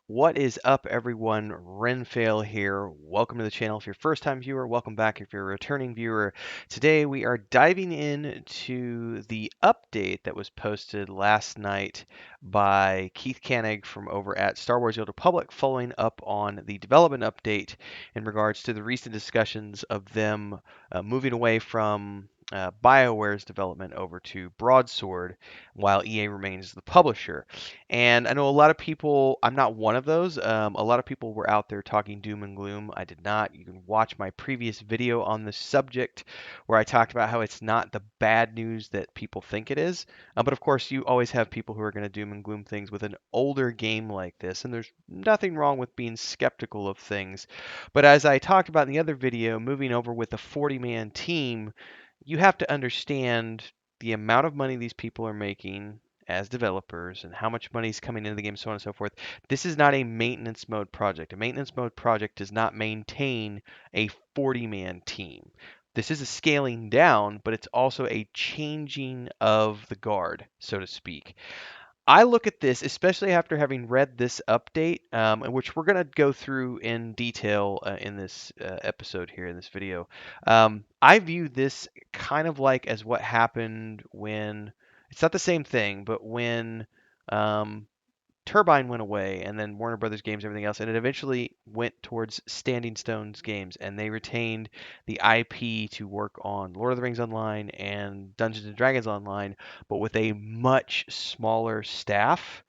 What is up, everyone? Renfail here. Welcome to the channel. If you're a first-time viewer, welcome back if you're a returning viewer. Today we are diving into the update that was posted last night by Keith Koenig from over at Star Wars: The Old Republic, following up on the development update in regards to the recent discussions of them moving away from BioWare's development over to Broadsword, while EA remains the publisher. And I know a lot of people, I'm not one of those. A lot of people were out there talking doom and gloom. I did not. You can watch my previous video on this subject where I talked about how it's not the bad news that people think it is. But of course, you always have people who are going to doom and gloom things with an older game like this. And there's nothing wrong with being skeptical of things. But as I talked about in the other video, moving over with a 40-man team, you have to understand the amount of money these people are making as developers and how much money is coming into the game, so on and so forth. This is not a maintenance mode project. A maintenance mode project does not maintain a 40-man team. This is a scaling down, but it's also a changing of the guard, so to speak. I look at this, especially after having read this update, which we're going to go through in detail in this episode here in this video. I view this kind of like as what happened when it's not the same thing, but when um, Turbine went away, and then Warner Brothers Games, everything else, and it eventually went towards Standing Stones Games, and they retained the IP to work on Lord of the Rings Online and Dungeons and Dragons Online, but with a much smaller staff.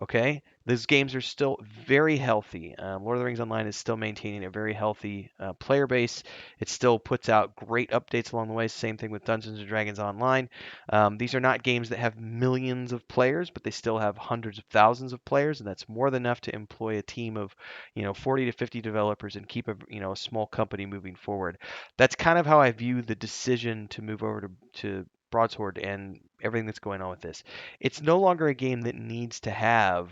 Okay, those games are still very healthy. Lord of the Rings Online is still maintaining a very healthy player base. It still puts out great updates along the way. Same thing with Dungeons and Dragons Online. These are not games that have millions of players, but they still have hundreds of thousands of players, and that's more than enough to employ a team of 40 to 50 developers and keep a small company moving forward. That's kind of how I view the decision to move over to Broadsword and everything that's going on with this. It's no longer a game that needs to have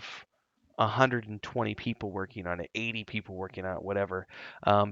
120 people working on it, 80 people working on it, whatever,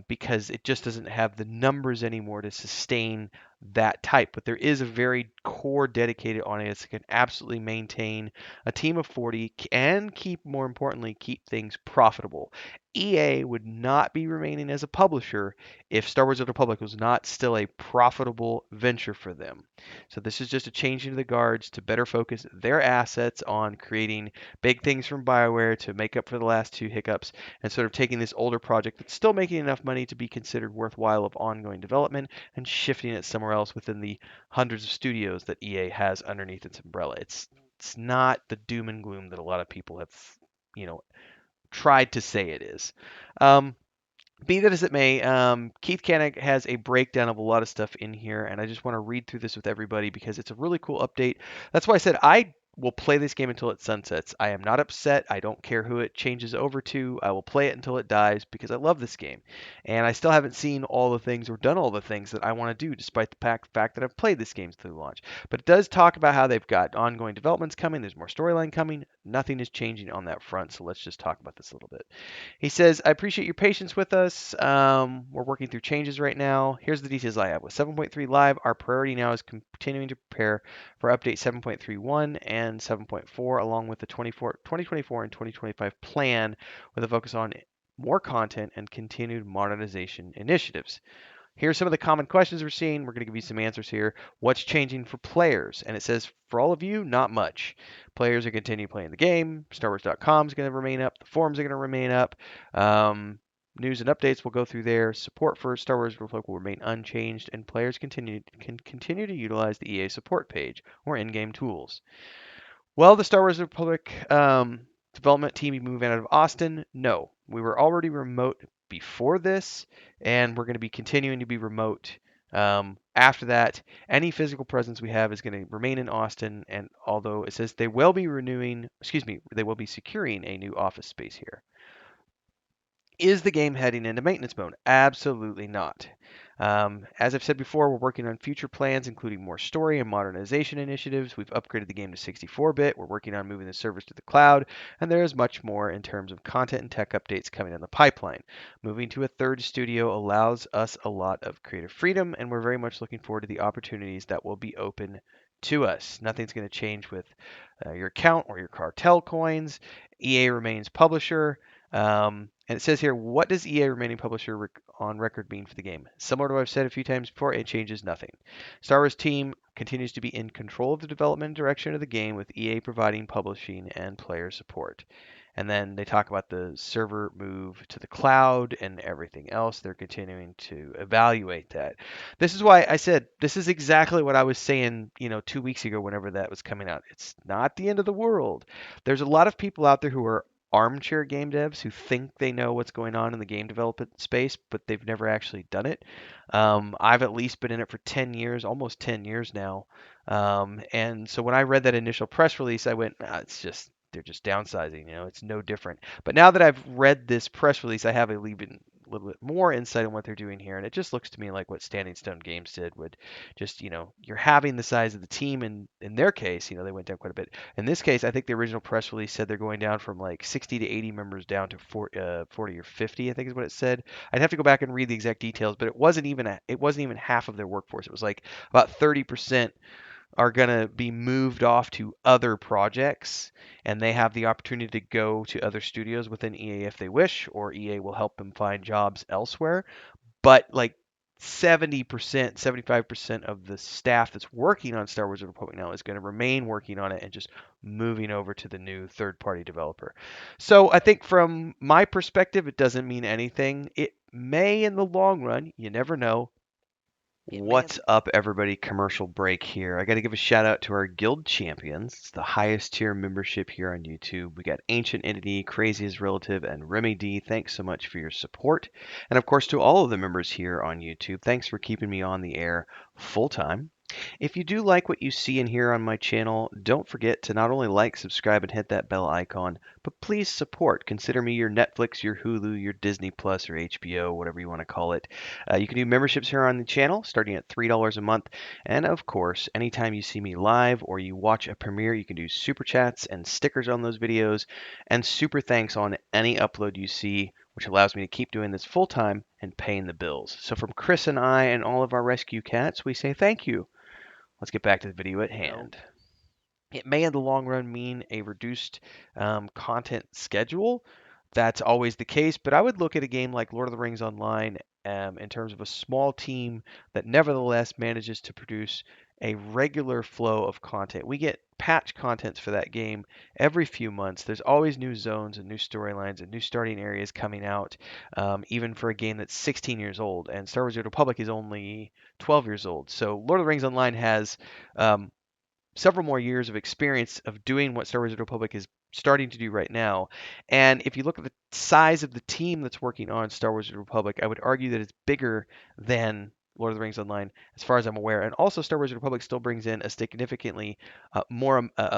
because it just doesn't have the numbers anymore to sustain that type. But there is a very core dedicated audience that can absolutely maintain a team of 40 and keep, more importantly, keep things profitable. EA would not be remaining as a publisher if Star Wars: The Old Republic was not still a profitable venture for them. So this is just a change into the guards to better focus their assets on creating big things from BioWare to make up for the last two hiccups, and sort of taking this older project that's still making enough money to be considered worthwhile of ongoing development and shifting it somewhere else within the hundreds of studios that EA has underneath its umbrella. It's not the doom and gloom that a lot of people have, you know, tried to say it is. Um, be that as it may, Keith Koenig has a breakdown of a lot of stuff in here, and I just want to read through this with everybody because it's a really cool update. That's why I said I will play this game until it sunsets. I am not upset. I don't care who it changes over to. I will play it until it dies because I love this game. And I still haven't seen all the things or done all the things that I want to do, despite the fact that I've played this game through launch. But it does talk about how they've got ongoing developments coming. There's more storyline coming. Nothing is changing on that front. So let's just talk about this a little bit. He says, I appreciate your patience with us. We're working through changes right now. Here's the details I have. With 7.3 live, our priority now is continuing to prepare for update 7.31 and 7.4, along with the 2024 and 2025 plan with a focus on more content and continued modernization initiatives. Here's some of the common questions we're seeing. We're going to give you some answers here. What's changing for players? And it says, for all of you, not much. Players are continue playing the game. StarWars.com is going to remain up. The forums are going to remain up. News and updates will go through there. Support for Star Wars Republic will remain unchanged, and players can continue to utilize the EA support page or in-game tools. Well, the Star Wars Republic development team be moving out of Austin? No. We were already remote before this, and we're going to be continuing to be remote after that. Any physical presence we have is going to remain in Austin, and although it says they will be they will be securing a new office space here. Is the game heading into maintenance mode? Absolutely not. As I've said before, we're working on future plans, including more story and modernization initiatives. We've upgraded the game to 64-bit. We're working on moving the servers to the cloud, and there is much more in terms of content and tech updates coming in the pipeline. Moving to a third studio allows us a lot of creative freedom, and we're very much looking forward to the opportunities that will be open to us. Nothing's going to change with your account or your cartel coins. EA remains publisher. And it says here, what does EA remaining publisher on record mean for the game? Similar to what I've said a few times before, it changes nothing. Star Wars team continues to be in control of the development and direction of the game, with EA providing publishing and player support. And then they talk about the server move to the cloud and everything else. They're continuing to evaluate that. This is why I said this is exactly what I was saying, 2 weeks ago whenever that was coming out. It's not the end of the world. There's a lot of people out there who are armchair game devs who think they know what's going on in the game development space, but they've never actually done it. I've at least been in it for 10 years, almost 10 years now. And so when I read that initial press release, I went, it's just they're just downsizing. It's no different. But now that I've read this press release, I have a little bit more insight on what they're doing here, and it just looks to me like what Standing Stone Games did. Would just, you're having the size of the team, and in their case, they went down quite a bit. In this case, I think the original press release said they're going down from like 60 to 80 members down to 40 or 50, I think is what it said. I'd have to go back and read the exact details, but it wasn't even half of their workforce. It was like about 30% are going to be moved off to other projects, and they have the opportunity to go to other studios within EA if they wish, or EA will help them find jobs elsewhere. But like 70%, 75% of the staff that's working on Star Wars: The Republic now is going to remain working on it and just moving over to the new third-party developer. So I think from my perspective, it doesn't mean anything. It may in the long run, you never know. What's up, everybody? Commercial break here. I got to give a shout out to our guild champions. It's the highest tier membership here on YouTube. We got Ancient Entity, Crazy as Relative, and Remy D. Thanks so much for your support. And of course, to all of the members here on YouTube, thanks for keeping me on the air full time. If you do like what you see and hear on my channel, don't forget to not only like, subscribe, and hit that bell icon, but please support. Consider me your Netflix, your Hulu, your Disney Plus, or HBO, whatever you want to call it. You can do memberships here on the channel starting at $3 a month. And of course, anytime you see me live or you watch a premiere, you can do super chats and stickers on those videos. And super thanks on any upload you see, which allows me to keep doing this full time and paying the bills. So from Chris and I and all of our rescue cats, we say thank you. Let's get back to the video at hand. It may in the long run mean a reduced content schedule. That's always the case, but I would look at a game like Lord of the Rings Online in terms of a small team that nevertheless manages to produce a regular flow of content. We get patch contents for that game every few months. There's always new zones and new storylines and new starting areas coming out, even for a game that's 16 years old. And Star Wars: The Republic is only 12 years old. So Lord of the Rings Online has several more years of experience of doing what Star Wars: The Republic is starting to do right now. And if you look at the size of the team that's working on Star Wars: The Republic, I would argue that it's bigger than Lord of the Rings Online, as far as I'm aware. And also, Star Wars: The Republic still brings in a significantly a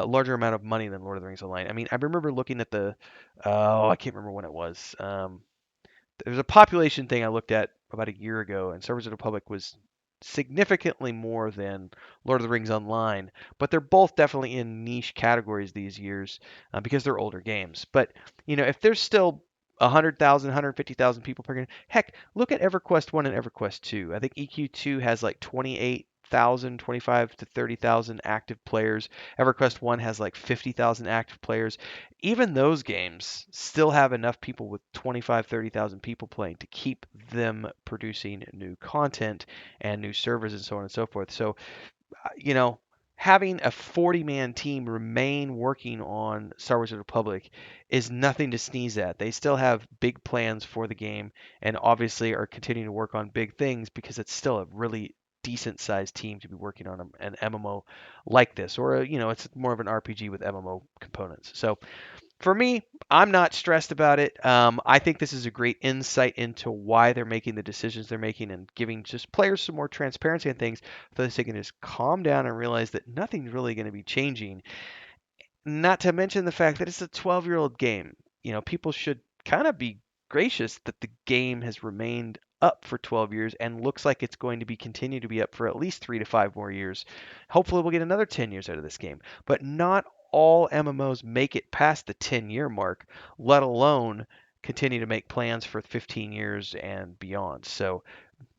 larger amount of money than Lord of the Rings Online. I mean, I remember looking at I can't remember when it was. There's a population thing I looked at about a year ago, and Star Wars: The Republic was significantly more than Lord of the Rings Online, but they're both definitely in niche categories these years because they're older games. But if there's still 100,000, 150,000 people per game, heck, look at EverQuest 1 and EverQuest 2. I think EQ2 has like 28,000, 25 to 30,000 active players. EverQuest 1 has like 50,000 active players. Even those games still have enough people with 25, 30,000 people playing to keep them producing new content and new servers and so on and so forth. So, you know, having a 40-man team remain working on Star Wars: The Republic is nothing to sneeze at. They still have big plans for the game and obviously are continuing to work on big things because it's still a really decent sized team to be working on an MMO like this, or it's more of an RPG with MMO components. So for me, I'm not stressed about it. I think this is a great insight into why they're making the decisions they're making and giving just players some more transparency on things so that they can just calm down and realize that nothing's really going to be changing. Not to mention the fact that it's a 12-year-old game. People should kind of be gracious that the game has remained up for 12 years and looks like it's going to be continue to be up for at least 3 to 5 more years. Hopefully we'll get another 10 years out of this game. But not all MMOs make it past the 10-year mark, let alone continue to make plans for 15 years and beyond. So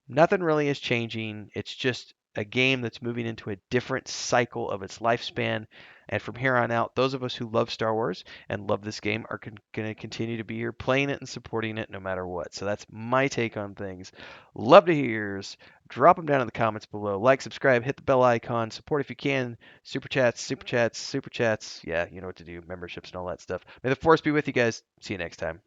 nothing really is changing. It's just a game that's moving into a different cycle of its lifespan. And from here on out, those of us who love Star Wars and love this game are going to continue to be here playing it and supporting it no matter what. So that's my take on things. Love to hear yours. Drop them down in the comments below. Like, subscribe, hit the bell icon, support if you can. Super chats, super chats, super chats. Yeah, you know what to do. Memberships and all that stuff. May the force be with you guys. See you next time.